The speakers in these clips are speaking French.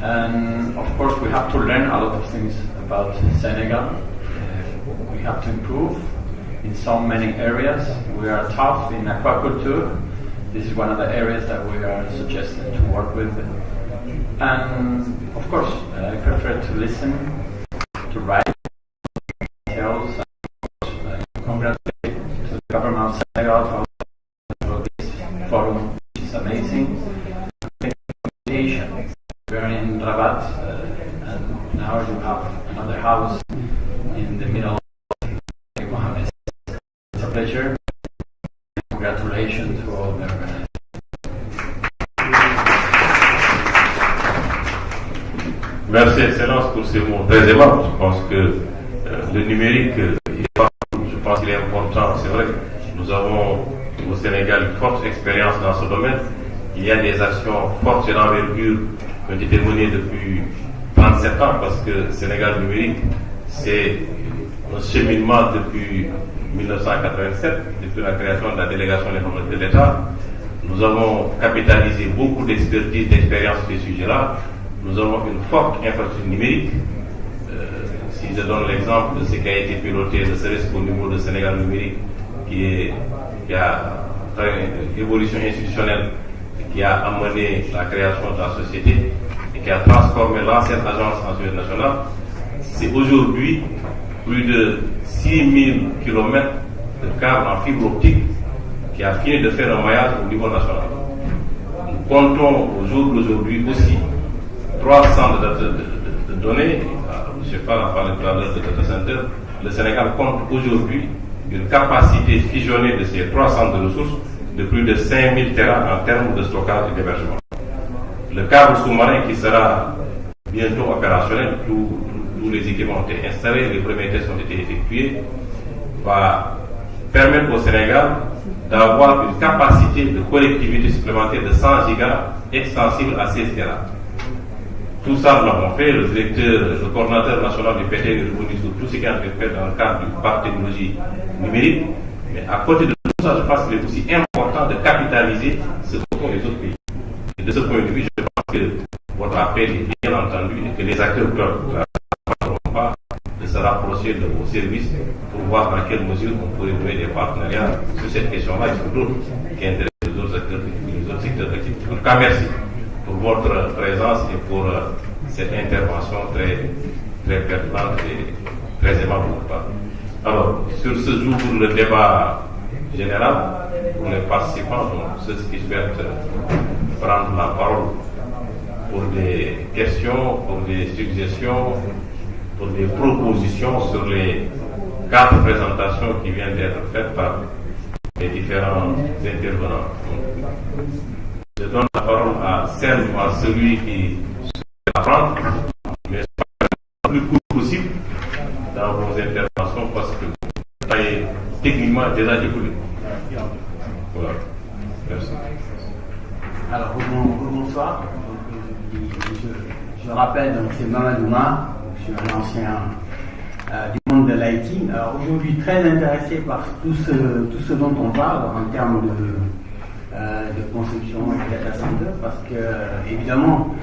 And of course, we have to learn a lot of things about Senegal. We have to improve in so many areas. We are tough in aquaculture. This is one of the areas that we are suggesting to work with. And of course, I prefer to listen, to write details, and congratulate to the government of Senegal for this forum, which is amazing. We are in Rabat, and now you have another house in the middle of Mohammed. It's a pleasure. Congratulations to all the organizers. Merci Excellence pour ces mots très aimables. Je pense que le numérique, je pense qu'il est important, c'est vrai. Nous avons au Sénégal une forte expérience dans ce domaine. Il y a des actions fortes et d'envergure qui ont été menées depuis 37 ans parce que Sénégal numérique, c'est un cheminement depuis 1987, depuis la création de la délégation de l'État. Nous avons capitalisé beaucoup d'expertise, d'expérience sur ces sujets-là. Nous avons une forte infrastructure numérique. Si je donne l'exemple de ce qui a été piloté, ne serait-ce qu'au niveau de Sénégal numérique, qui a une évolution institutionnelle, qui a amené la création de la société et qui a transformé l'ancienne agence en nationale, c'est aujourd'hui plus de 6000 km de câbles en fibre optique qui a fini de faire un maillage au niveau national. Nous comptons au jour d'aujourd'hui aussi 3 centres de données. M. Fall a parlé tout à l'heure de data center. Le Sénégal compte aujourd'hui une capacité fusionnée de ces 3 centres de ressources de plus de 5000 terras en termes de stockage et d'hébergement. Le câble sous-marin qui sera bientôt opérationnel, tous les équipements ont été installés, les premiers tests ont été effectués, va permettre au Sénégal d'avoir une capacité de connectivité supplémentaire de 100 gigas extensible à 16 terras. Tout ça, nous l'avons fait. Le coordinateur national du PT est revenu sur tout ce qui a été fait dans le cadre du parc technologie numérique. Mais à côté de tout ça, je pense qu'il est aussi important de capitaliser ce que font les autres pays. Et de ce point de vue, je pense que votre appel est bien entendu et que les acteurs ne pourront pas de se rapprocher de vos services pour voir dans quelle mesure on pourrait trouver des partenariats sur cette question-là et sur d'autres qui intéressent les autres acteurs, les autres secteurs d'activité. En tout cas, merci pour votre présence et pour cette intervention très, très pertinente et très aimable de votre part. Alors, sur ce jour, le débat général, pour les participants, donc ceux qui souhaitent prendre la parole pour des questions, pour des suggestions, pour des propositions sur les 4 présentations qui viennent d'être faites par les différents intervenants. Je donne la parole à celui qui souhaite apprendre, mais le plus court possible dans vos interventions parce que ça est techniquement déjà découlé. Voilà. Merci. Alors, bonsoir. Je rappelle, donc c'est Mamadou Ma, je suis un ancien du monde de l'IT. Alors aujourd'hui, très intéressé par tout ce dont on parle en termes de construction et de data center, parce que évidemment,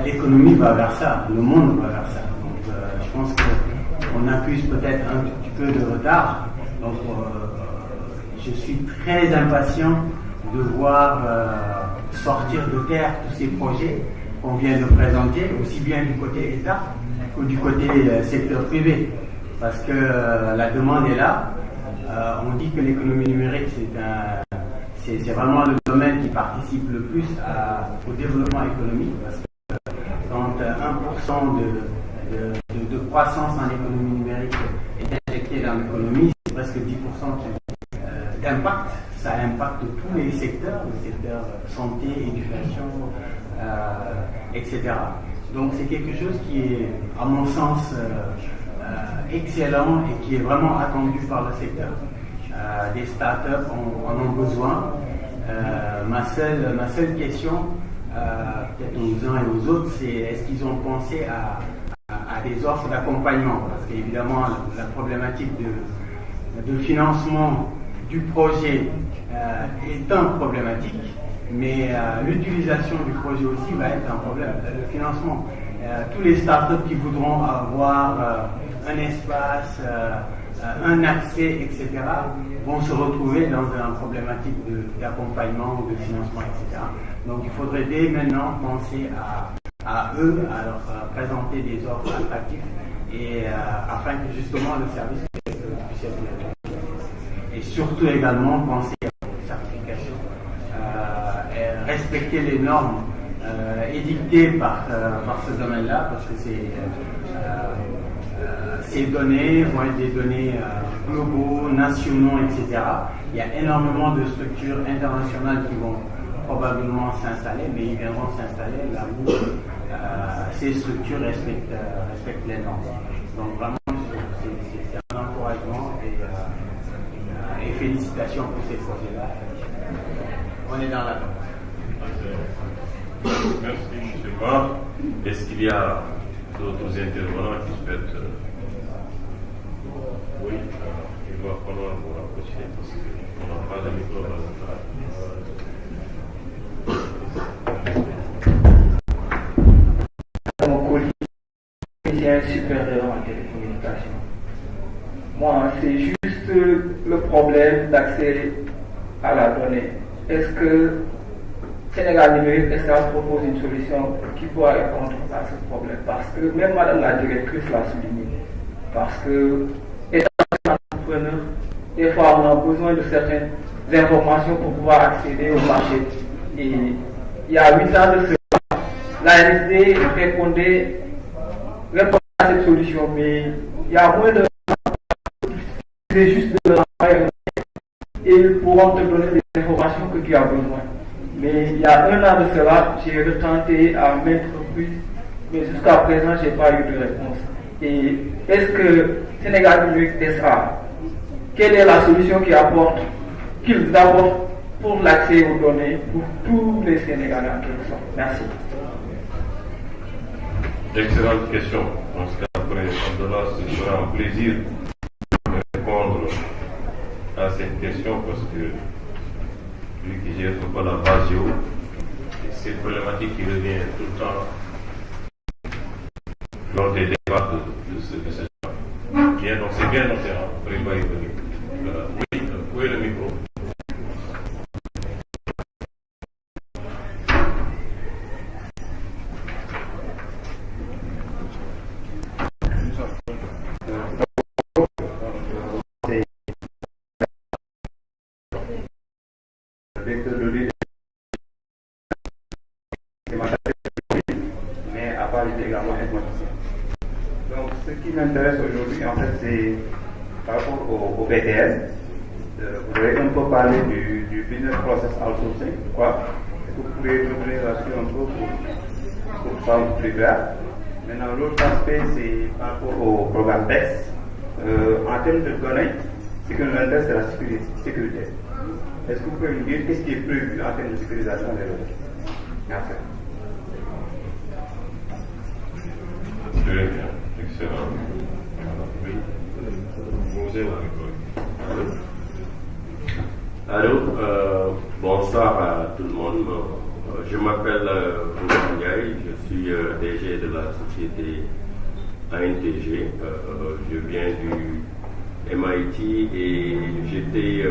l'économie va vers ça, le monde va vers ça. Donc, je pense qu'on accuse peut-être un tout petit peu de retard. Donc, je suis très impatient de voir sortir de terre tous ces projets qu'on vient de présenter, aussi bien du côté État que du côté secteur privé, parce que la demande est là. On dit que l'économie numérique, c'est vraiment le domaine qui participe le plus au développement économique, parce que quand 1% de croissance en économie numérique est injecté dans l'économie, c'est presque 10% d'impact. Ça impacte tous les secteurs santé, éducation, etc. Donc c'est quelque chose qui est, à mon sens, excellent et qui est vraiment attendu par le secteur. Des startups en ont besoin. Ma seule question, peut-être aux uns et aux autres, c'est est-ce qu'ils ont pensé à des offres d'accompagnement? Parce qu'évidemment, la problématique de financement du projet étant problématique, mais l'utilisation du projet aussi va être un problème. Le financement. Tous les startups qui voudront avoir un espace, un accès, etc., vont se retrouver dans une problématique d'accompagnement, de financement, etc. Donc il faudrait dès maintenant penser à eux, à leur présenter des offres attractives, et afin que justement le service puisse être et surtout également penser à la certification, respecter les normes édictées par ce domaine-là, parce que ces données vont être des données globaux, nationaux, etc. Il y a énormément de structures internationales qui vont probablement s'installer, mais ils viendront s'installer là où ces structures respectent les normes. Donc vraiment, c'est un encouragement et félicitations pour ces projets-là. On est dans la danse. Merci, M. Marc. Est-ce qu'il y a d'autres intervenants qui souhaitent Oui, il va falloir vous rapprocher parce qu'on n'a pas de micro dans la salle. Mon collègue, c'est un supérieur en télécommunication. Moi, c'est juste le problème d'accès à la donnée. Est-ce que Sénégal Numérique SA propose une solution qui pourra répondre à ce problème? Parce que même Madame la directrice l'a souligné. Parce que, étant entrepreneur, des fois on a besoin de certaines informations pour pouvoir accéder au marché. Et il y a 8 ans de cela, la RSD répondait à cette solution, mais il y a moins de c'est juste de travail et ils pourront te donner les informations que tu as besoin. Mais il y a 1 an de cela, j'ai retenté à maintes reprises, mais jusqu'à présent, je n'ai pas eu de réponse. Et est-ce que Sénégal Numérique SA, quelle est la solution qu'ils apportent pour l'accès aux données pour tous les Sénégalais en quelque sorte? Merci. Excellente question. En ce cas, après Abdallah, ce sera un plaisir de répondre à cette question parce que lui qui gère un peu la base géo, c'est une problématique qui revient tout le temps lors des débats de ce genre. Bien, donc c'est bien noté, après il va y venir. Oui, où est le micro? Donc, ce qui m'intéresse aujourd'hui, en fait, c'est par rapport au BTS. Vous avez un peu parlé du business process outsourcing, quoi. Est-ce que vous pouvez revenir là-dessus un peu pour ça plus clair? Maintenant, l'autre aspect, c'est par rapport au programme BEX. En termes de données, ce qui nous intéresse, c'est la sécurité. Est-ce que vous pouvez nous dire qu'est-ce qui est prévu en termes de sécurisation des données? Merci. Très bien, excellent. Oui, vous avez Allô, bonsoir à tout le monde. Je m'appelle Bouba Ndiaye, je suis DG de la société ANTG. Je viens du MIT et j'étais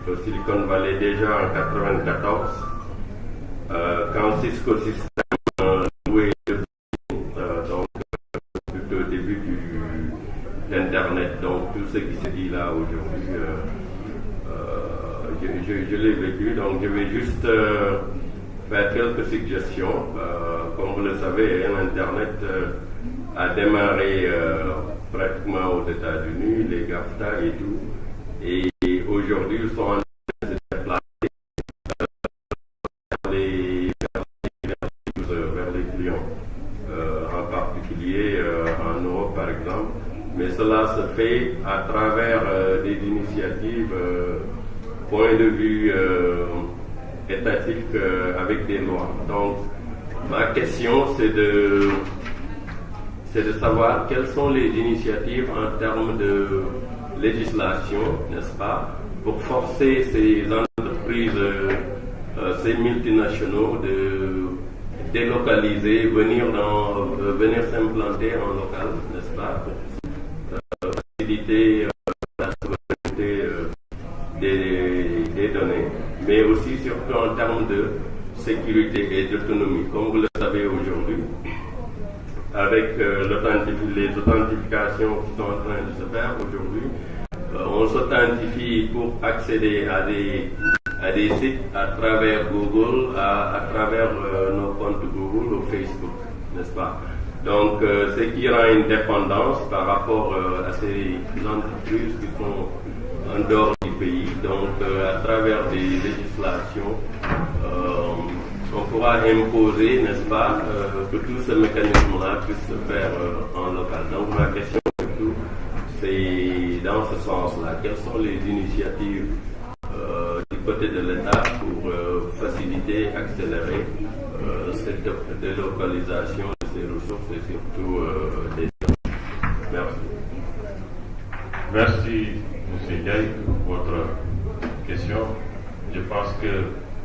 au Silicon Valley déjà en 1994 quand Cisco Systems louait donc tout au début d'Internet. Donc tout ce qui se dit là aujourd'hui, je l'ai vécu. Donc je vais juste faire quelques suggestions. Comme vous le savez, Internet a démarré pratiquement aux États-Unis, les GAFTA et tout. Et aujourd'hui, ils sont en train de se déplacer vers les clients, en particulier en Europe par exemple. Mais cela se fait à travers des initiatives, point de vue étatique avec des lois. Donc, ma question, c'est de savoir quelles sont les initiatives en termes de législation, n'est-ce pas, pour forcer ces entreprises ces multinationaux de délocaliser, venir s'implanter en local, n'est-ce pas, faciliter la souveraineté des données, mais aussi surtout en termes de sécurité et d'autonomie. Comme vous le savez aujourd'hui, avec les authentifications qui sont en train de se faire aujourd'hui, on s'authentifie pour accéder à des sites à travers Google, à travers nos comptes Google ou Facebook, n'est-ce pas? Donc, ce qui rend une dépendance par rapport à ces entreprises qui sont en dehors du pays. Donc, à travers des législations, on pourra imposer, n'est-ce pas, que tout ce mécanisme-là puisse se faire en local. Donc, ma question surtout, c'est dans ce sens-là. Quelles sont les initiatives du côté de l'État pour faciliter, accélérer cette délocalisation de ces ressources et surtout des données? Merci. Merci, M. Ndiaye, pour votre question. Je pense que,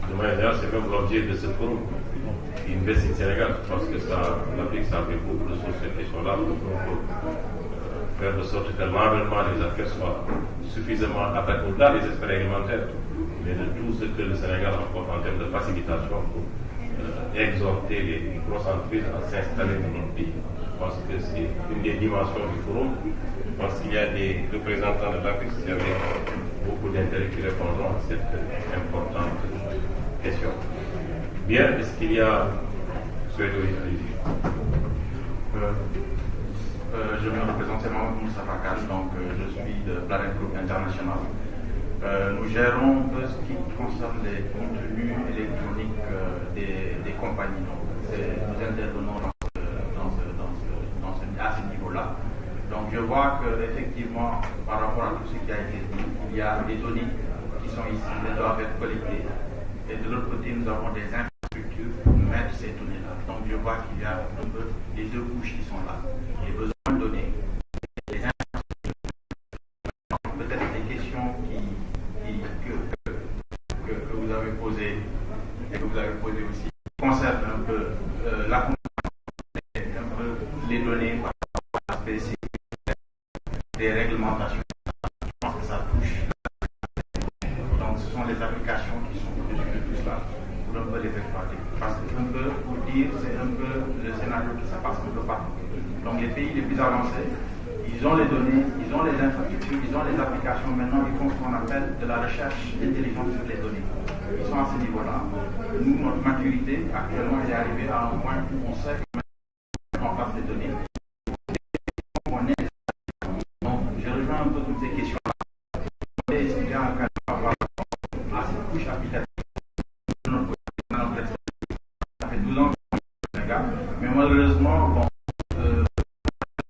de manière générale, c'est même l'objet de ce forum. Invest in Sénégal, parce que l'Afrique, ça fait beaucoup de sociétés qui sont là pour faire de sorte que l'environnement des affaires soit suffisamment attaqué au-delà des aspects réglementaires, mais de tout ce que le Sénégal apporte en termes de facilitation pour exhorter les grosses entreprises à s'installer dans notre pays. Je pense que c'est une des dimensions du forum. Je pense qu'il y a des représentants de l'Afrique qui avaient beaucoup d'intérêt qui répondront à cette importante question. Bien, est-ce qu'il y a... Je me représente Moussa Fakal, donc je suis de Planet Group International. Nous gérons ce qui concerne les contenus électroniques des compagnies. Nous intervenons à ce niveau-là. Donc je vois qu'effectivement, par rapport à tout ce qui a été dit, il y a des données qui sont ici, elles doivent être collectées. Et de l'autre côté, nous avons des infrastructures pour mettre ces données-là. Donc je vois qu'il y a un peu les deux couches qui sont là. Il y a besoin de données. Les infrastructures. Peut-être des questions que vous avez posées et que vous avez posées aussi concernent un peu la compréhension, un peu les données par rapport à l'aspect des réglementations. Je pense que ça touche. Donc ce sont les applications qui sont au-dessus de tout cela pour un peu les exploiter. Parce que un peu, pour dire, c'est un peu le scénario qui se passe un peu partout. Donc les pays les plus avancés, ils ont les données, ils ont les infrastructures, ils ont les applications. Maintenant, ils font ce qu'on appelle de la recherche intelligente sur les données. Ils sont à ce niveau-là. Nous, notre maturité, actuellement, elle est arrivée à un point où on sait qu'on place les données. Donc, je rejoins un peu toutes ces questions-là. Est-ce qu'il y a un cas par rapport à cette couche applicative de notre côté? Ça fait 12 ans que je suis mais malheureusement, bon,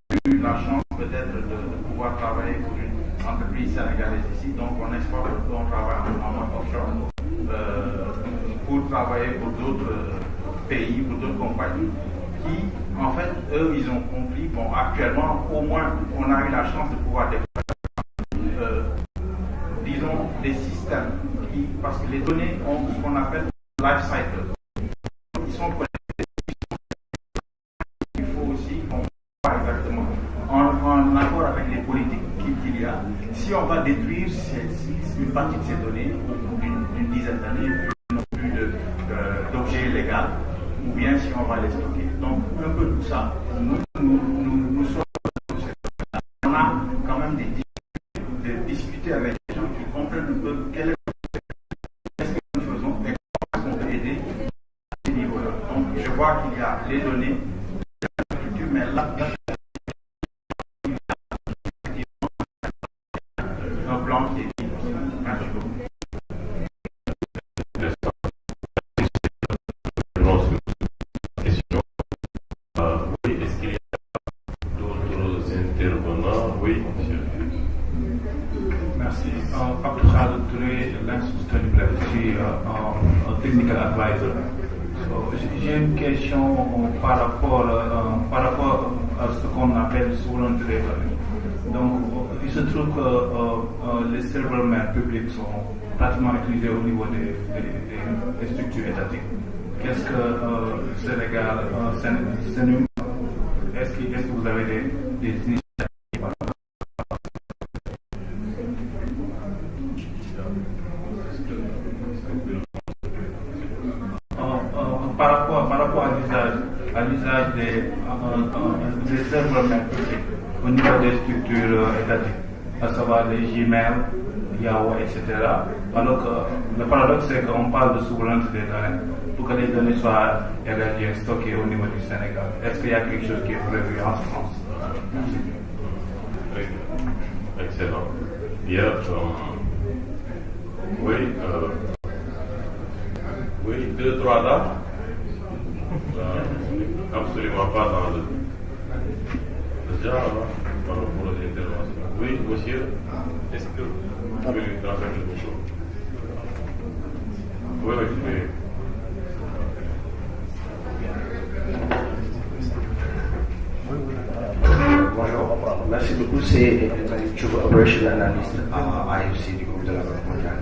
j'ai eu la chance peut-être de pouvoir travailler pour une entreprise sénégalaise ici. Donc, on exporte, on travaille en mode offshore pour travailler pour d'autres pays, pour d'autres compagnies qui, en fait, eux, ils ont compris, bon, actuellement, au moins, on a eu la chance de pouvoir déployer, disons, des systèmes qui, parce que les données ont ce qu'on appelle life cycle. Ils sont connectés. Il faut aussi qu'on voit exactement, en accord avec les politiques qu'il y a, si on va détruire une partie de ces données au bout d'une dizaine d'années, plus d'objets illégaux, ou bien si on va les stocker. Donc, un peu tout ça. Nous sommes. On a quand même des difficultés de discuter avec les gens qui comprennent un peu quel est ce que nous faisons et comment on peut aider à ce niveau-là. Donc, je vois qu'il y a les données, mais là, un plan qui est dit. Merci beaucoup. Technical advisor. J'ai une question par rapport à ce qu'on appelle souveraineté réglementaire. Donc, il se trouve que les serveurs publics sont pratiquement utilisé au niveau des structures étatiques. Qu'est-ce que Sénégal, est-ce que vous avez des initiatives? Par rapport à l'usage des serveurs publics au niveau des structures étatiques, à savoir les Gmail, Yahoo, etc. Alors que le paradoxe, c'est qu'on parle de souveraineté des données pour que les données soient également stockées au niveau du Sénégal. Est-ce qu'il y a quelque chose qui est prévu en ce sens? Merci. Oui. Excellent. Bien. Oui, 2-3 dates. Absolument pas dans le genre par rapport aux interventions. Oui, monsieur, est-ce que vous pouvez lui transmettre quelque chose? Oui, oui. Bonjour, merci beaucoup. C'est Chief Operation Analyst à AFC du groupe de la Banque mondiale.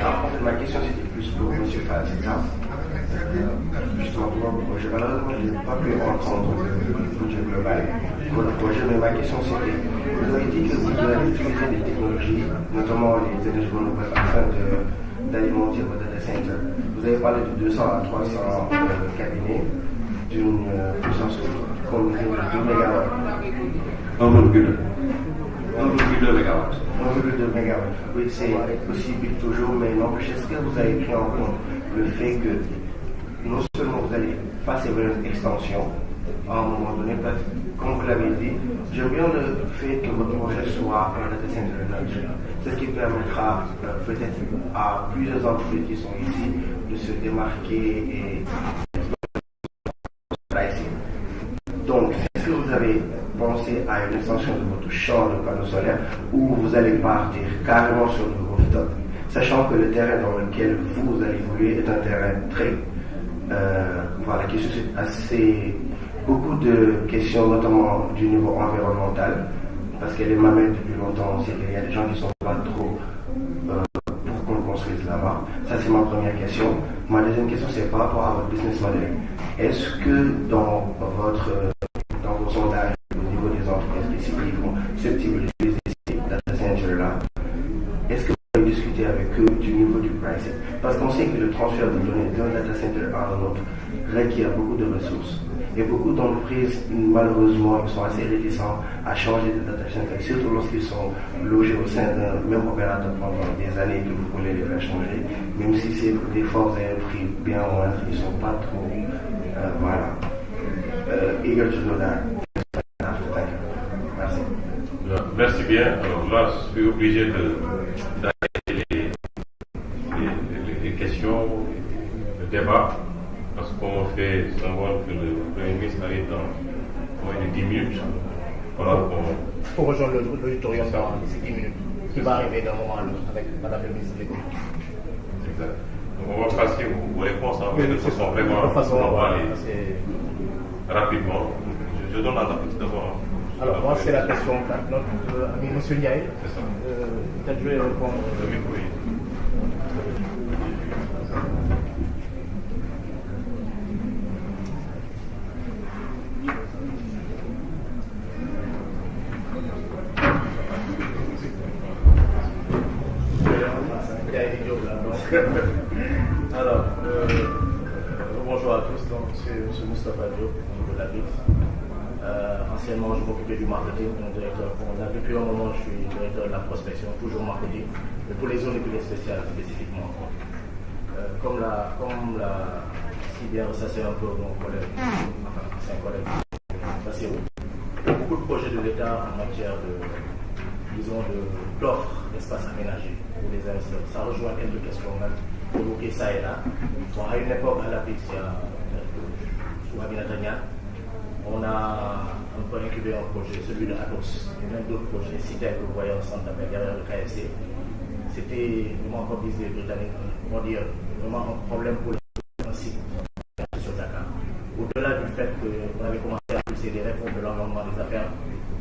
En fait, ma question c'était plus pour M. Fall, c'est ça? Justement, pour le projet, malheureusement, je n'ai pas pu entendre le projet global pour le projet, mais ma question c'était, vous avez dit que vous allez utiliser des technologies, notamment les énergies renouvelables, afin d'alimenter vos data centers. Vous avez parlé de 200 à 300 cabinets d'une puissance combinée de 2 MW. 1,2 MW. 1,2 MW. Oui, c'est possible toujours, mais n'empêche, est-ce que vous avez pris en compte le fait que non seulement vous allez passer vers une extension à un moment donné, parce que, comme vous l'avez dit, j'aime bien le fait que votre projet soit un data center nudge. C'est ce qui permettra peut-être à plusieurs entreprises qui sont ici de se démarquer et donc, est-ce que vous avez pensé à une extension de votre champ de panneaux solaires ou vous allez partir carrément sur le rooftop, sachant que le terrain dans lequel vous allez évoluer est un terrain très... voilà, qui suscite assez beaucoup de questions, notamment du niveau environnemental, parce que les mamelles depuis longtemps, c'est qu'il y a des gens qui ne sont pas trop pour qu'on construise là-bas. Ça, c'est ma première question. Ma deuxième question, c'est par rapport à votre business model. Est-ce que dans vos sondages au niveau des entreprises qui vont susceptibles d'utiliser ces data centers-là, est-ce que vous avez discuté avec eux du niveau du pricing? Parce qu'on sait que le transfert de données d'un data center à un autre requiert beaucoup de ressources. Et beaucoup d'entreprises, malheureusement, sont assez réticents à changer de data center, surtout lorsqu'ils sont logés au sein d'un même opérateur pendant des années et que vous voulez les faire changer. Même si c'est des forces et un prix bien moindre, ils ne sont pas trop eager to do that. Merci. Merci bien. Alors là, je suis obligé d'arrêter les questions, le débat, parce qu'on fait savoir que le Premier ministre arrive dans moins de 10 minutes. Voilà, il faut rejoindre l'auditorium dans ces 10 minutes. Il va arriver d'un moment à l'autre avec Madame le ministre de l'économie. Exact. Donc on va passer aux réponses de façon vraiment rapidement. Je donne la parole d'abord. Alors, moi, c'est la question de notre ami M. Ndiaye. C'est ça. Peut-être je vais répondre. Oui. Alors, bonjour à tous. Donc, je suis Moustapha Diop, au niveau de la BIX. Anciennement, je m'occupais du marketing, directeur. Depuis un moment, je suis directeur de la prospection, toujours marketing, mais pour les zones les plus spéciales, spécifiquement. Comme l'a si bien ressassé un peu mon collègue, enfin, c'est un collègue, Bassirou, beaucoup de projets de l'État en matière d'offres d'espace aménagé pour les investisseurs. Ça rejoint quelques questions même évoquées ça et là. Bon, à une époque, à la PIX, sous Abinatania, on a un peu incubé un projet, celui de Atos, et même d'autres projets, cités que vous voyez ensemble derrière le KFC. C'était vraiment comme disent les Britanniques, on va dire vraiment un problème pour un site sur Dakar. Au-delà du fait qu'on avait commencé à pousser des réformes de l'environnement des affaires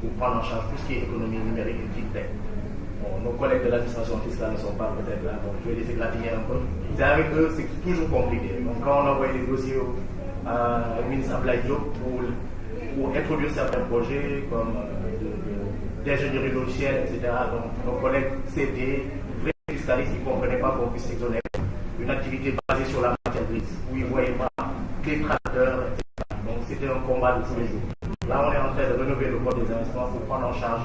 pour prendre en charge tout ce qui est économie numérique et big tech. nos collègues de l'administration fiscale ne sont pas peut-être là, donc je vais les égratigner un peu. C'est avec eux, c'est toujours compliqué. Donc quand on envoie des dossiers au ministre Abdoulaye Diop pour introduire certains projets comme d'ingénierie logicielle, etc., donc nos collègues CD, vrais fiscalistes, ils ne comprenaient pas qu'on puisse exonérer une activité basée sur la matière grise, où ils ne voyaient pas des tracteurs, etc. Donc c'était un combat de tous les jours. Là, on est en train de rénover le code des investissements pour prendre en charge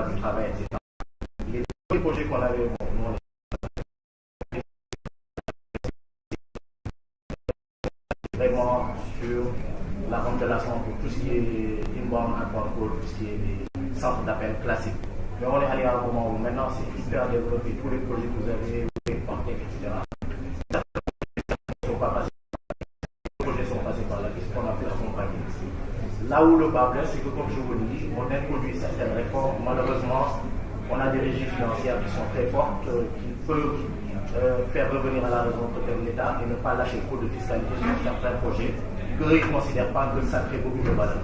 du travail, etc. Les projets qu'on avait, vraiment sur la remplacement pour tout ce qui est inbound and control, tout ce qui est des centres d'appel classiques. Mais on est allé à un moment où maintenant c'est hyper développé, tous les projets que vous avez, les parties, etc. Les projets sont passés par là, qu'est-ce qu'on a pu accompagner. Là où le bas blesse, c'est que comme je vous le dis, on introduit certaines réformes. Malheureusement, on a des régies financières qui sont très fortes, qui peuvent faire revenir à la raison de l'État et ne pas lâcher trop de fiscalité sur certains projets qu'eux ils ne considèrent pas que ça crée beaucoup de valeur.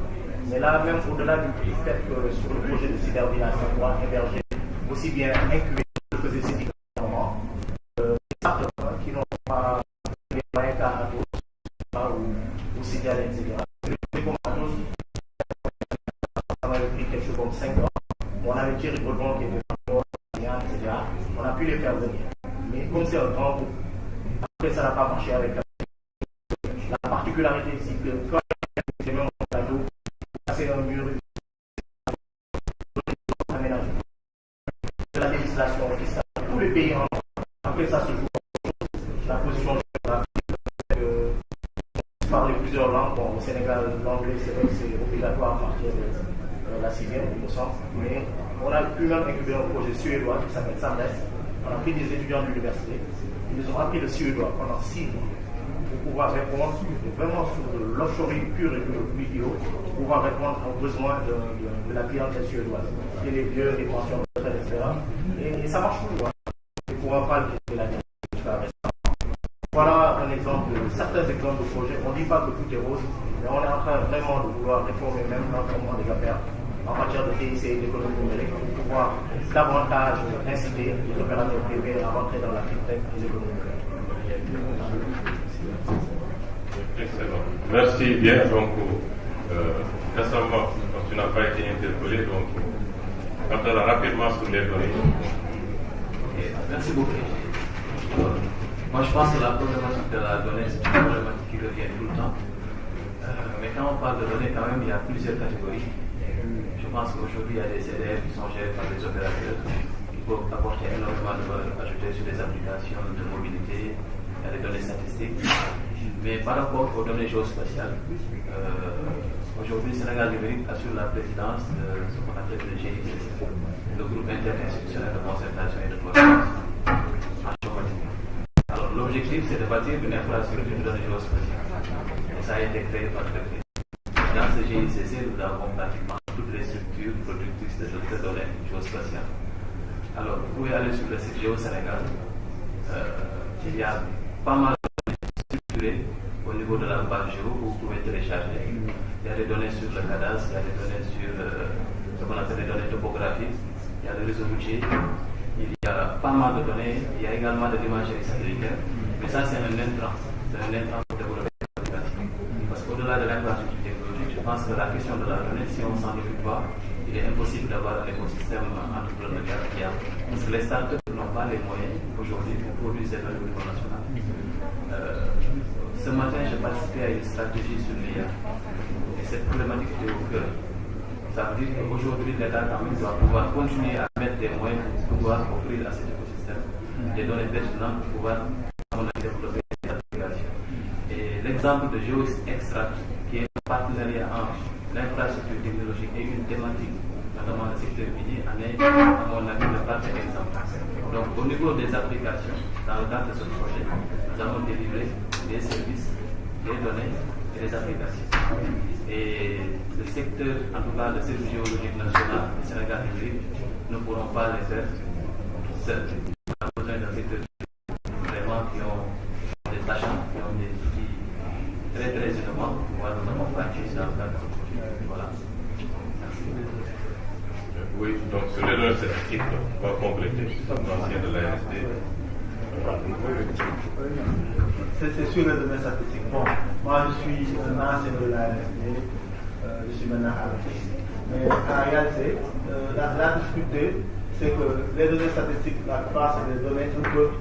Mais là, même au-delà du fait que sur le projet de cybervillage, ça doit héberger aussi bien incuber que faisait ces moments, qui n'ont pas les moyens qu'à ou Sigal, etc. Ça m'avait pris quelque chose comme 5 ans. On avait tiré le bon qui était etc. On a pu les faire venir. Mais comme c'est un grand groupe, après ça n'a pas marché avec la particularité ici que quand c'est même un cadeau, c'est un mur aménagé. De la législation fiscale. Tous les pays en après ça se joue la position géographique. Parler plusieurs langues. Bon, au Sénégal, l'anglais c'est obligatoire à partir de la 6e, il me semble. Mais on a pu même incuber un projet suédois qui s'appelle SAMRES. On a pris des étudiants de l'université, ils nous ont appris le suédois pendant 6 mois pour pouvoir répondre vraiment sur l'offshoring pur et bio, pour pouvoir répondre aux besoins de la clientèle suédoise, et les vieux, les pensions, etc. Et ça marche toujours. Et pour un fall qui est la dernière. Voilà un exemple, certains exemples de projets. On ne dit pas que tout est rose, mais on est en train vraiment de vouloir réformer même l'environnement des affaires en matière de TIC et d'économie numérique pour pouvoir davantage inciter les opérateurs privés à rentrer dans la fintech et l'économie numérique. Excellent. Merci bien. Donc, récemment, tu n'as pas été interpellé, donc, parle rapidement sur les données. Merci beaucoup. Moi, je pense que la problématique de la donnée, c'est une problématique qui revient tout le temps. Mais quand on parle de données, quand même, il y a plusieurs catégories. Je pense qu'aujourd'hui, il y a des CDF qui sont gérés par des opérateurs qui peuvent apporter énormément de valeur ajoutée sur des applications de mobilité, il y a des données statistiques. Mais par rapport aux données géospatiales, aujourd'hui, le Sénégal numérique assure la présidence de ce qu'on appelle le GICC, le groupe interinstitutionnel de concertation et de coopération. Alors, l'objectif, c'est de bâtir une infrastructure de données géospatiales. Et ça a été créé par le décret. Dans ce GICC, nous avons pratiquement toutes les structures productrices de données géospatiales. Alors, vous pouvez aller sur le site GeoSénégal. Il y a pas mal de données structurées au niveau de la base géo où vous pouvez télécharger. Il y a des données sur le cadastre, il y a des données sur ce qu'on appelle les données topographiques, il y a le réseau routier, il y a pas mal de données, il y a également de l'imagerie satellitaire. Mais ça, c'est un intrant. C'est un intrant pour développer l'application. Parce qu'au-delà de l'infrastructure technologique, je pense que la question de la donnée, si on s'en occupe pas, il est impossible d'avoir un écosystème entrepreneurial fiable. Parce que les startups n'ont pas les moyens aujourd'hui pour produire ces données au niveau national. Ce matin, j'ai participé à une stratégie sur l'IA. Et cette problématique était au cœur. Ça veut dire qu'aujourd'hui, l'État quand même doit pouvoir continuer à mettre des moyens pour pouvoir offrir à cet écosystème des données pertinentes pour pouvoir développer ces applications. Et l'exemple de GeoExtract, qui est un partenariat entre l'infrastructure technologique et une thématique, notamment le secteur minier, en est, à mon avis, le parfait exemple. Donc, au niveau des applications, dans le cadre de ce projet, nous avons délivré des services, des données et des applications. Et le secteur, en tout cas le service géologique national du Sénégal numérique, ne pourront pas les faire seuls. On a besoin d'un secteur vraiment qui ont des sachants, qui ont des outils commencer à faire. Voilà. Oui, donc sur les données statistiques, on va compléter l'ancien de l'ANSD. C'est sur les données statistiques. Bon, moi je suis un ancien de l'ANSD, je suis maintenant à l'office. Mais en réalité, la difficulté, c'est que les données statistiques, la plupart, c'est des données un peu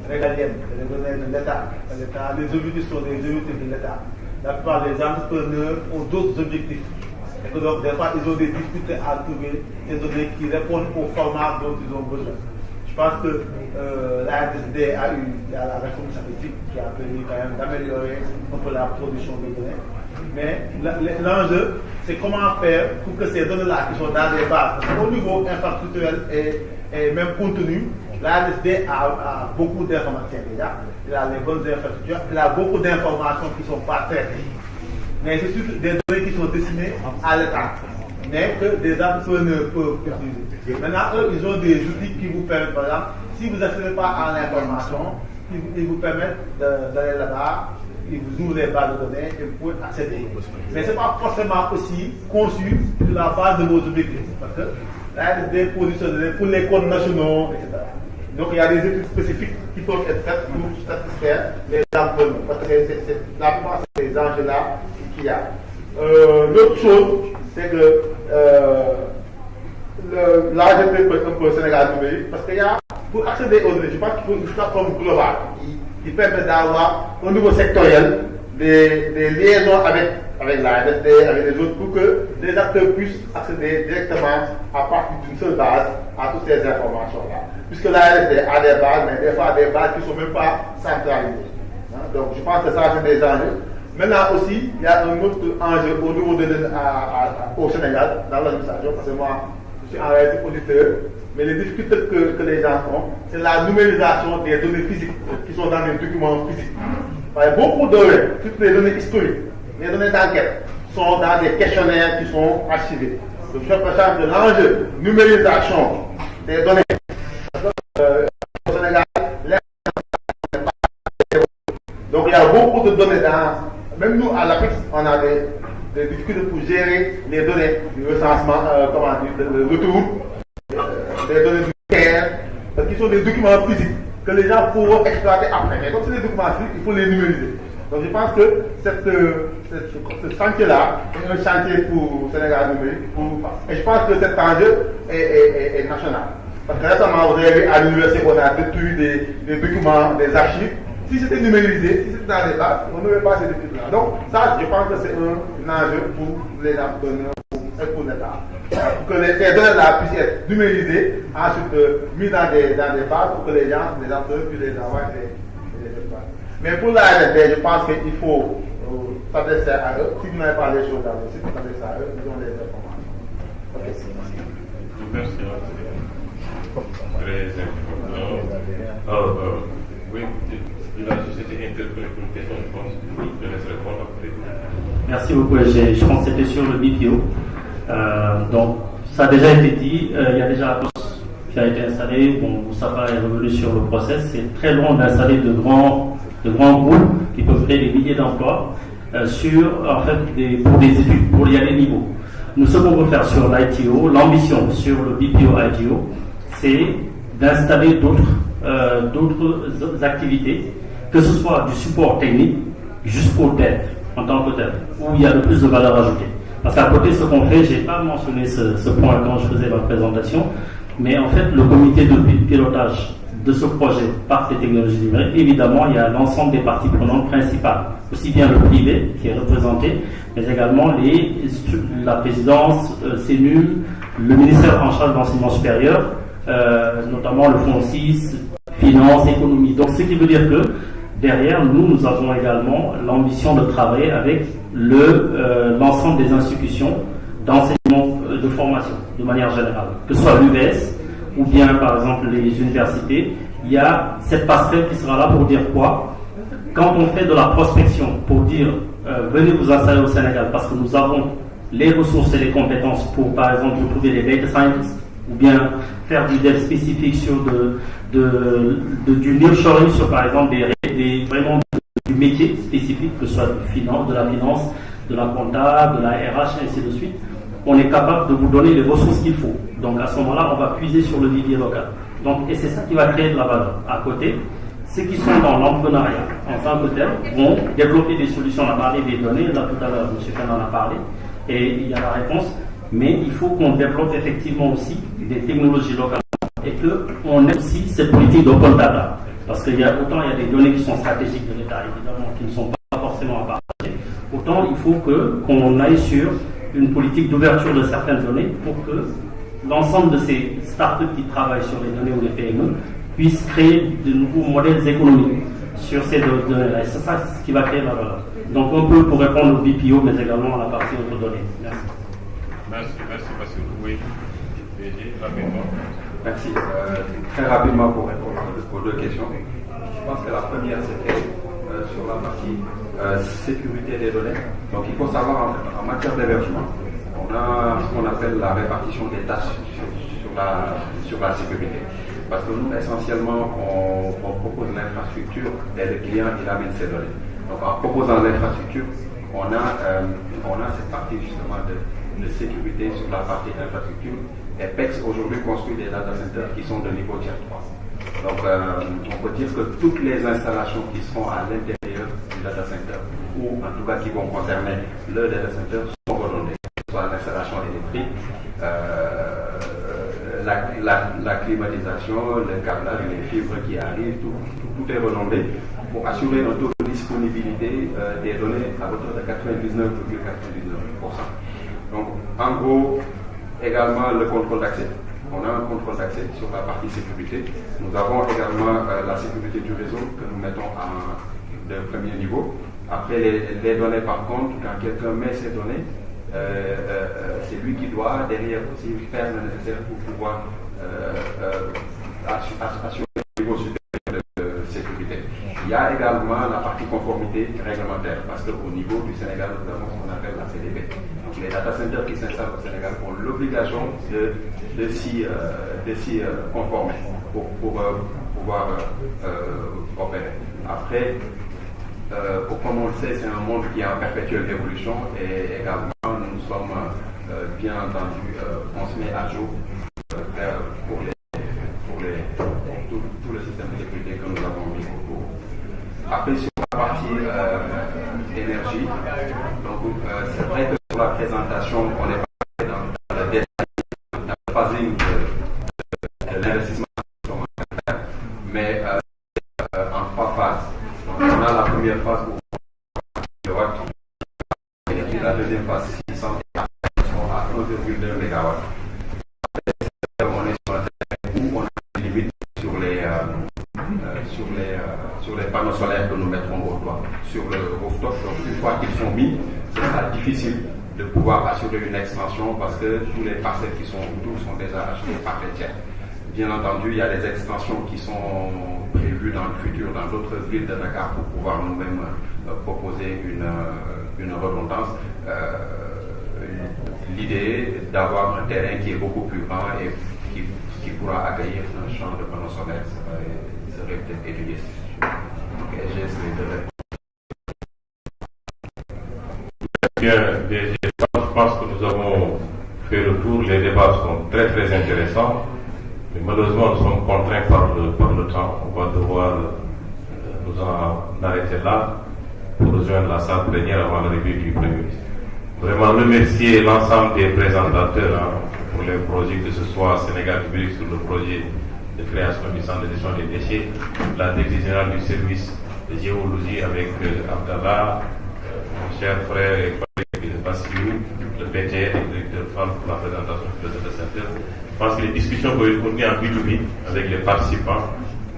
régaliennes, c'est des données de l'État. Les objectifs sont des objectifs de l'État. La plupart des entrepreneurs ont d'autres objectifs. Et que donc, des fois, ils ont des difficultés à trouver des données qui répondent au format dont ils ont besoin. Je pense que l'ANSD a eu la réforme statistique qui a permis quand même d'améliorer un peu la production de données. Mais l'enjeu, c'est comment faire pour que ces données-là qui sont dans des bases, parce qu'au niveau infrastructurel et même contenu, l'ANSD a beaucoup d'informations déjà. Il a les bonnes infrastructures, il a beaucoup d'informations qui ne sont pas traitées. Mais c'est surtout des données qui sont destinées à l'État, mais que des entrepreneurs peuvent utiliser. Maintenant, eux, ils ont des outils qui vous permettent, par exemple, si vous n'accédez pas à l'information, ils vous permettent d'aller là-bas, ils vous ouvrent les bases de données et vous pouvez accéder. Mais ce n'est pas forcément aussi conçu sur la base de vos objectifs, parce que l'ANSD positionne pour les codes nationaux, etc. Donc il y a des études spécifiques qui peuvent être faites pour satisfaire les entrepreneurs, parce que c'est la plupart de ces enjeux-là qu'il y a. L'autre chose, c'est que l'AGP peut être un peu Sénégal numérique, parce qu'il y a, pour accéder aux données, je pense qu'il faut une plateforme globale qui permet d'avoir au niveau sectoriel des liaisons avec l'ANSD, avec les autres, pour que les acteurs puissent accéder directement à partir d'une seule base à toutes ces informations-là. Puisque l'ANSD a des bases, mais des fois des bases qui ne sont même pas centralisées. Donc je pense que ça, c'est des enjeux. Maintenant aussi, il y a un autre enjeu au niveau au Sénégal, dans l'administration, parce que moi, je suis en réalité auditeur, mais les difficultés que les gens ont, c'est la numérisation des données physiques qui sont dans les documents physiques. Beaucoup de données, toutes les données historiques, les données d'enquête, sont dans des questionnaires qui sont archivés. Donc je pense que l'enjeu numérisation des données au Sénégal, donc il y a beaucoup de données dans. Même nous, à l'APEX, on a des difficultés pour gérer les données du recensement, le retour, des données du terre, parce qu'ils sont des documents physiques que les gens pourront exploiter après. Mais comme c'est des documents physiques, il faut les numériser. Donc je pense que ce chantier-là est un chantier pour Sénégal numérique. Et je pense que cet enjeu est national. Parce que récemment, vous avez vu à l'université qu'on a détruit des documents, des archives. Si c'était numérisé, si c'était dans les bases, on n'aurait pas ces études-là. Donc, ça, je pense que c'est un enjeu pour les entrepreneurs et pour l'État. Que ces données-là puissent être numérisées, ensuite mises dans des bases pour que les gens, les entrepreneurs puissent les avoir et les exploiter. Mais pour l'ANSD, je pense qu'il faut s'adresser à eux. Si vous n'avez pas les choses dans le site, s'adresser à eux, ils ont les informations. Okay. Merci. Très important. Oui, la société interpellée pour une question, je pense. Je laisse répondre après. Merci beaucoup. Je pense que c'était sur le BPO. Donc, ça a déjà été dit. Il y a déjà un poste qui a été installé. Bon, Moustapha est revenu sur le process. C'est très long d'installer de grands groupes qui peuvent créer des milliers d'emplois pour des études, pour y aller niveau. Nous, ce qu'on veut faire sur l'ITO, l'ambition sur le BPO ITO, c'est d'installer d'autres activités, que ce soit du support technique jusqu'au dev en tant que tel, où il y a le plus de valeur ajoutée. Parce qu'à côté, ce qu'on fait, je n'ai pas mentionné ce point quand je faisais ma présentation, mais en fait, le comité de pilotage de ce projet Parc des technologies numériques, évidemment, il y a l'ensemble des parties prenantes principales, aussi bien le privé qui est représenté, mais également la présidence, CNUM, le ministère en charge de l'enseignement supérieur, notamment le fonds 6, finance, économie. Donc, ce qui veut dire que derrière, nous avons également l'ambition de travailler avec l'ensemble des institutions d'enseignement, de formation, de manière générale, que ce soit l'UVS ou bien, par exemple, les universités. Il y a cette passerelle qui sera là pour dire quoi? Quand on fait de la prospection pour dire venez vous installer au Sénégal parce que nous avons les ressources et les compétences pour, par exemple, trouver des data scientists, ou bien faire du dev spécifique sur du nearshoring sur, par exemple, vraiment du métier spécifique, que ce soit de la finance, de la compta, de la RH, et ainsi de suite, on est capable de vous donner les ressources qu'il faut. Donc à ce moment-là, on va puiser sur le vivier local. Donc, et c'est ça qui va créer de la valeur. À côté, ceux qui sont dans l'entrepreneuriat en tant que tel vont développer des solutions. On a parlé des données, là tout à l'heure, M. Ken en a parlé, et il y a la réponse. Mais il faut qu'on développe effectivement aussi des technologies locales et qu'on ait aussi cette politique d'open data. Parce qu'il y a autant il y a des données qui sont stratégiques de l'État, évidemment, qui ne sont pas forcément à partager, autant il faut qu'on aille sur une politique d'ouverture de certaines données pour que l'ensemble de ces startups qui travaillent sur les données ou les PME puissent créer de nouveaux modèles économiques sur ces données-là. Et c'est ça ce qui va créer la valeur. Donc un peu pour répondre au BPO, mais également à la partie autres données. Merci. Merci, oui, rapidement. Merci. Très rapidement pour répondre aux deux questions. Je pense que la première c'était sur la partie sécurité des données. Donc il faut savoir en matière d'hébergement, on a ce qu'on appelle la répartition des tâches sur la sécurité. Parce que nous, essentiellement, on propose l'infrastructure et le client, il amène ses données. Donc en proposant l'infrastructure, on a cette partie justement de sécurité sur la partie infrastructure. Et PEX aujourd'hui construit des data centers qui sont de niveau tier 3. Donc on peut dire que toutes les installations qui seront à l'intérieur du data center, ou en tout cas qui vont concerner le data center, sont redondées. Soit l'installation électrique, la climatisation, le câblage, les fibres qui arrivent, tout est redondé pour assurer un taux de disponibilité des données à hauteur de 99,99%. Donc, en gros, également le contrôle d'accès. On a un contrôle d'accès sur la partie sécurité. Nous avons également la sécurité du réseau que nous mettons de premier niveau. Après, les données, par contre, quand quelqu'un met ses données, c'est lui qui doit derrière aussi faire le nécessaire pour pouvoir assurer le niveau supérieur de sécurité. Il y a également la partie conformité réglementaire, parce qu'au niveau du Sénégal, nous avons ce qu'on appelle la CDP. Donc les data centers qui s'installent au Sénégal ont l'obligation de s'y conformer pour pouvoir opérer. Après, comme on le sait, c'est un monde qui est en perpétuelle évolution et également nous sommes bien entendu, on se met à jour pour tout le système de sécurité que nous avons mis au cours. Après, sur la partie énergie, donc c'est vrai que sur la présentation, on est passé dans le détail, dans le phasing de l'investissement, mais en 3 phases. Donc, on a la première phase pour et la deuxième phase 600 et à 1,2 MW. On est sur un terrain où on a des limites sur les panneaux solaires que nous mettrons au toit, sur le rooftop. Donc une fois qu'ils sont mis, ce sera difficile de pouvoir assurer une extension parce que tous les parcelles qui sont autour sont déjà achetées par les tiers. Bien entendu, il y a des extensions qui sont prévues dans le futur dans d'autres villes de Dakar pour pouvoir nous-mêmes proposer une redondance. L'idée d'avoir un terrain qui est beaucoup plus grand et qui pourra accueillir un champ de panneaux solaires serait peut-être étudié. Donc, j'ai essayé de répondre. Bien, je pense que nous avons fait le tour. Les débats sont très très intéressants. Mais malheureusement, nous sommes contraints par le temps. On va devoir nous en arrêter là pour rejoindre la salle plénière avant l'arrivée du Premier ministre. Vraiment remercier l'ensemble des présentateurs pour les projets, que ce soit Sénégal Public sur le projet de création du centre de gestion des déchets, la directrice générale du service de géologie avec Abdallah, mon cher frère et collègue Bassiou, le PTR et le directeur FAM pour la présentation du data center. Je pense que les discussions vont être continuées en B2B avec les participants.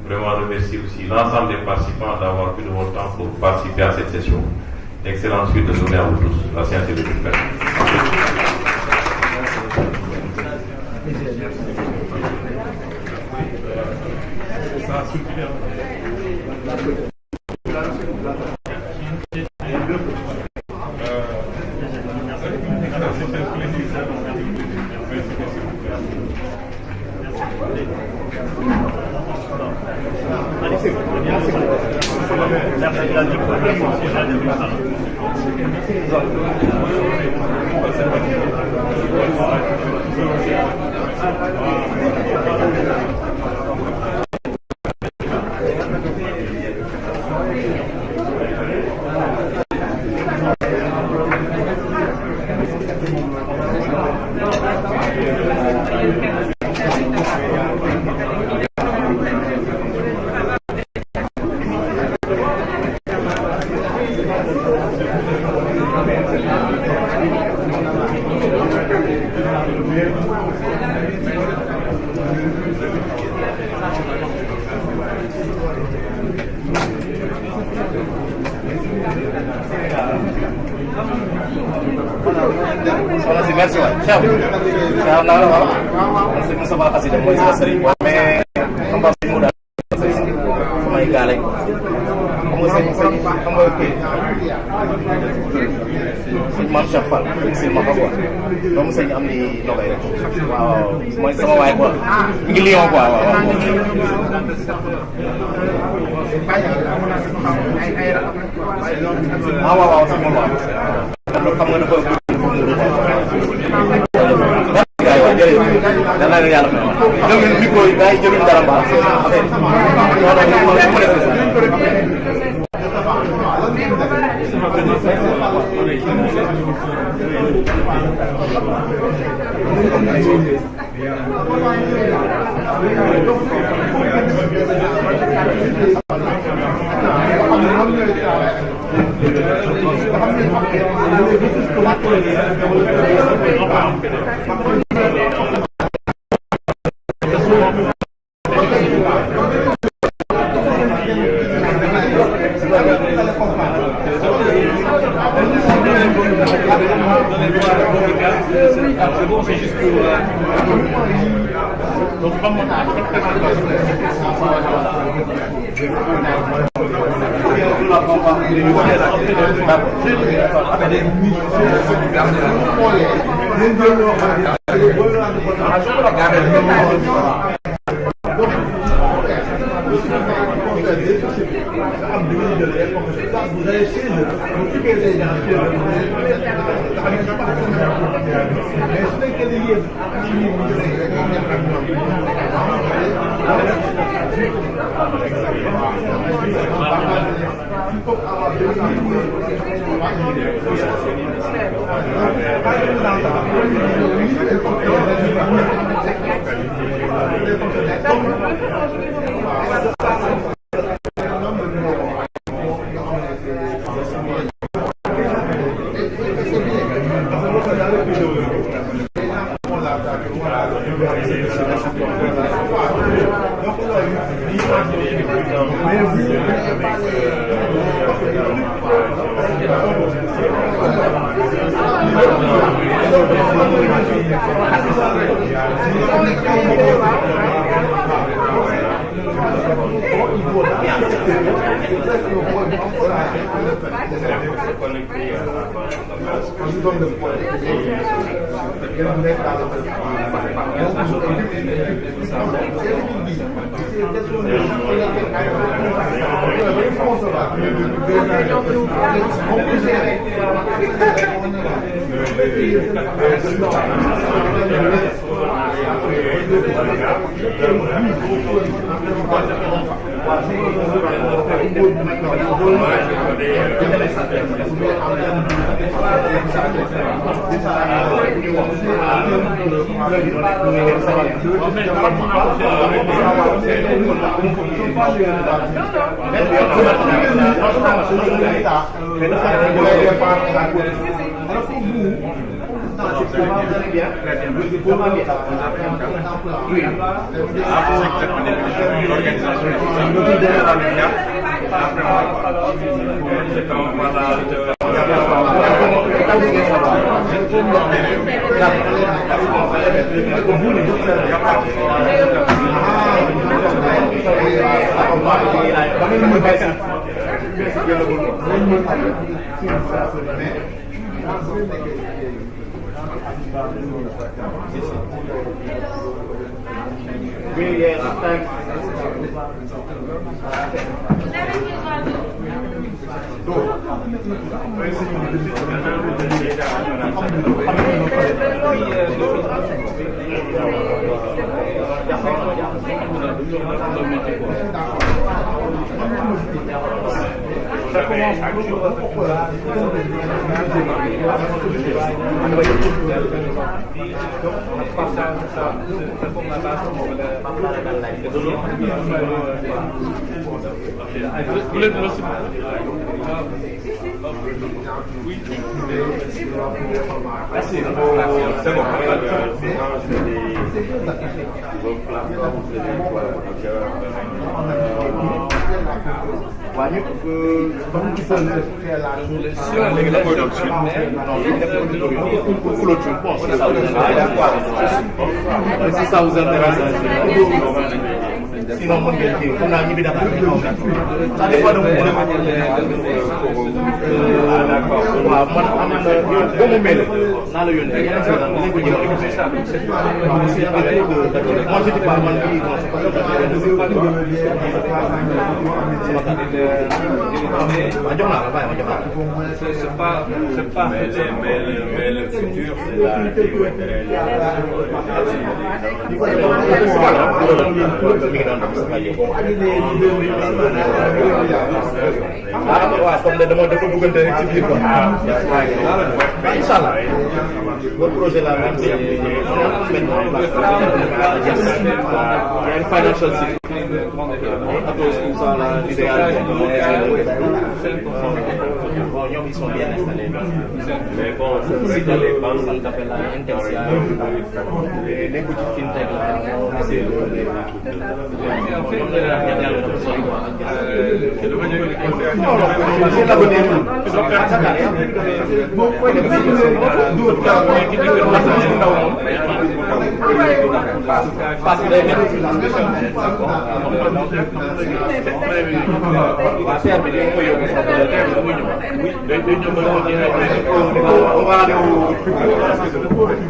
Vraiment remercier aussi l'ensemble des participants d'avoir pris de votre temps pour participer à cette session. Excellente suite de journée à vous tous. La séance est levée. Allez, c'est bon. Merci waay Cheikh naa la waaw c'est que sama xasida mooy sa sëriñ mais xam nga mu daal samay gaale xam nga sëñ xam nga kii sëñ Mame Cheikh Fall si ma ko quoi doomu sëñ am ni nogay rek waaw mooy sama waay quoi ngi Lyon quoi waaw waaw si moom waaw xam nga dafa dana la yàlla fay ma ngeen micro yi day jëluñ dara ba Yes, thanks. Ça commence si ça vous intéresse, sinon on a mis d'accord. Ça dépend de vous. C'est pas mais le futur, c'est la Inch'Allah, votre projet là, c'est financial city. Ils sont bien installés. Mais bon, si dans les banques, ça s'appelle la Intensia, les petites fintech là, c'est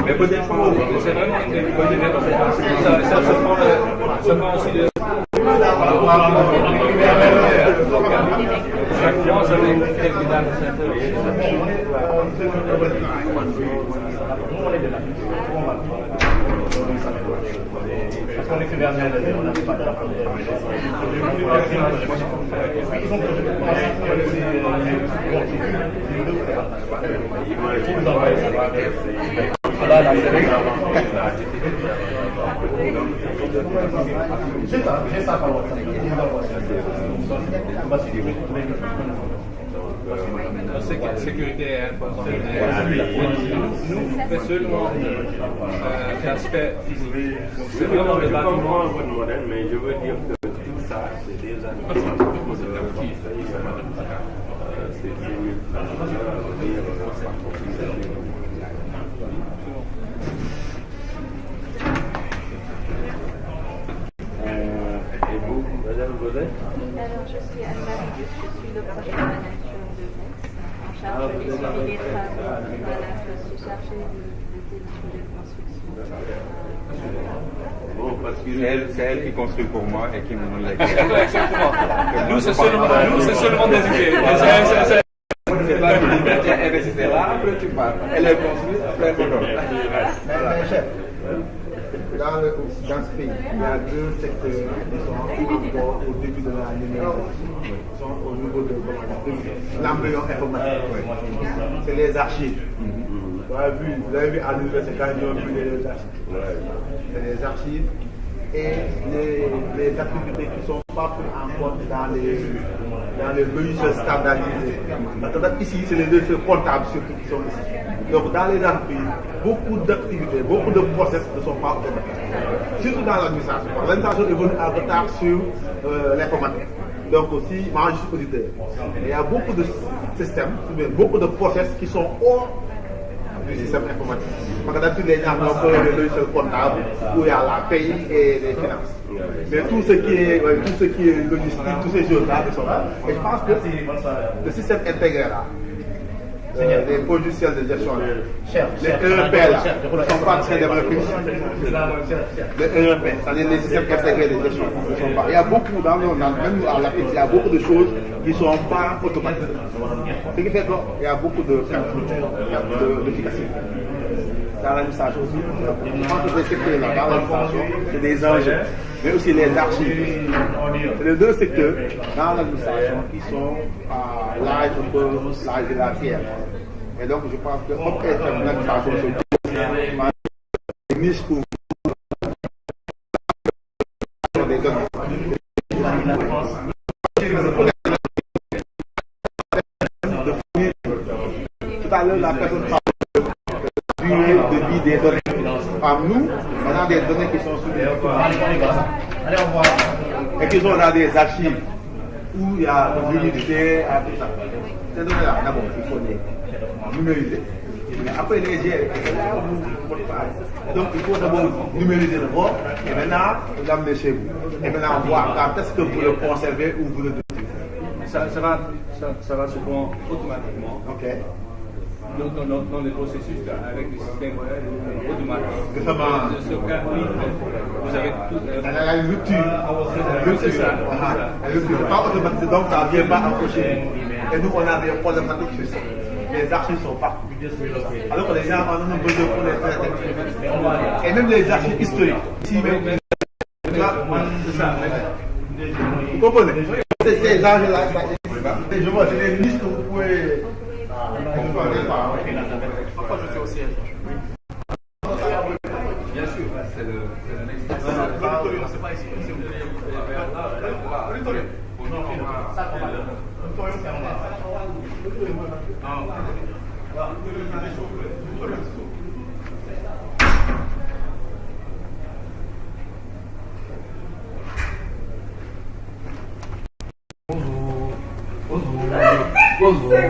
mais peut-être pas, c'est vraiment ça se prend aussi de parce qu'on est que dernier, on n'avait pas de j'ai ça par WhatsApp. Sécurité et nous, fait seulement l'aspect physique. C'est vraiment le bâtiment. votre modèle, mais je veux dire que tout ça, c'est des Et vous, madame Godet? Alors, je suis Anne-Marie Duc, je suis le projet manager de MEX, en charge des suivis des travaux. Voilà, je suis chargée de la construction. Bon, parce que c'est elle qui construit pour moi et qui me donne les Exactement. Nous, c'est seulement des idées. C'est pas une liberté, elle était là, après tu pars. Elle est construite, après elle me donne. Mais chef, dans ce pays, il y a deux secteurs qui sont encore au début de la numérisation. Ils sont au niveau de l'embryon informatique. C'est les archives. Vous avez vu à l'université quand ils ont vu les archives. C'est les archives et les activités qui ne sont pas prises en compte dans les registres standardisés. Maintenant, ici, c'est les registres comptables surtout qui sont ici. Donc, dans les entreprises, beaucoup d'activités, beaucoup de process ne sont pas automatiques. Surtout dans l'administration. L'administration est venue en retard sur l'informatique. Donc aussi, moi je suis auditeur. Il y a beaucoup de systèmes, beaucoup de process qui sont hors du système informatique. Parce que d'habitude, les gens ont peur de logiciels comptables où il y a la paye et les finances. Mais tout ce qui est logistique, toutes ces choses-là, ils sont là. Et je pense que le système intégré là, les logiciels de gestion. Les ERP là, ne sont pas très développés. Les ERP, c'est-à-dire les systèmes intégrés de gestion. Il y a beaucoup, même à l'Afrique, il y a beaucoup de choses qui ne sont pas automatiques. Ce qui fait qu'il y a beaucoup de d'efficacité. Dans l'administration aussi, je pense que ces secteurs-là, dans l'administration, c'est des enjeux, mais aussi les archives. C'est les deux secteurs dans l'administration qui sont à l'âge de la pierre. Et donc, je pense que l'administration c'est une niche pour des données. Tout à l'heure, la personne parle de durée de vie des données. Nous, on a des données qui sont sous et qui sont dans des archives où il y a l'humidité, tout ça. Ces données-là, d'abord, il faut les numériser. Mais après les gérer, donc il faut d'abord numériser d'abord et maintenant vous l'amener chez vous. Et maintenant voir quand est-ce que vous le conservez ou vous le donnez. Ça va se prendre automatiquement. Ok. Dans les processus avec le système automatique. Vous avez tout. La rupture. C'est ça. Pas automatisé, donc ça ne vient pas accrocher. Et nous, on a des problématiques sur ça. Les archives sont partout. Alors que les gens en ont besoin pour les faire. Et même les archives historiques. C'est ça. Vous comprenez? Ces enjeux-là, je vois, c'est des listes que vous pouvez. Parfois, je fais aussi. Bien sûr, c'est le next. C'est pas ici. Bonjour.